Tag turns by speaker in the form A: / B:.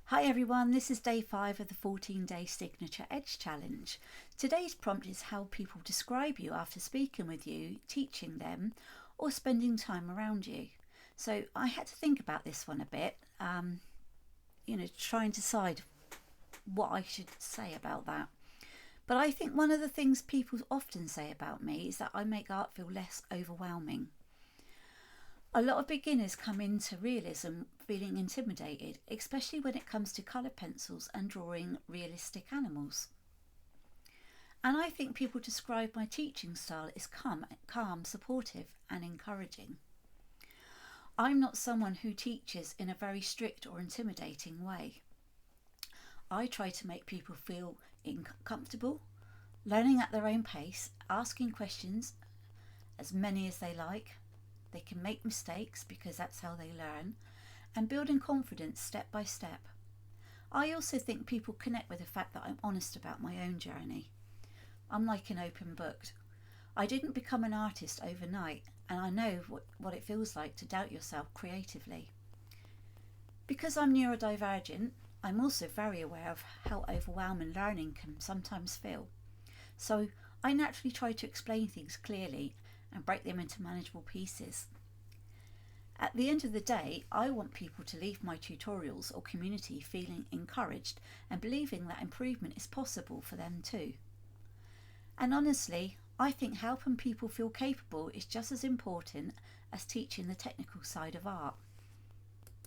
A: Hi everyone, this is day 5 of the 14-day Signature Edge Challenge. Today's prompt is how people describe you after speaking with you, teaching them, or spending time around you. So I had to think about this one a bit, try and decide what I should say about that. But I think one of the things people often say about me is that I make art feel less overwhelming. A lot of beginners come into realism feeling intimidated, especially when it comes to colour pencils and drawing realistic animals. And I think people describe my teaching style as calm, supportive and encouraging. I'm not someone who teaches in a very strict or intimidating way. I try to make people feel comfortable, learning at their own pace, asking questions, as many as they like. They can make mistakes because that's how they learn, and building confidence step by step. I also think people connect with the fact that I'm honest about my own journey. I'm like an open book. I didn't become an artist overnight, and I know what it feels like to doubt yourself creatively. Because I'm neurodivergent, I'm also very aware of how overwhelming learning can sometimes feel. So I naturally try to explain things clearly and break them into manageable pieces. At the end of the day, I want people to leave my tutorials or community feeling encouraged and believing that improvement is possible for them too. And honestly, I think helping people feel capable is just as important as teaching the technical side of art.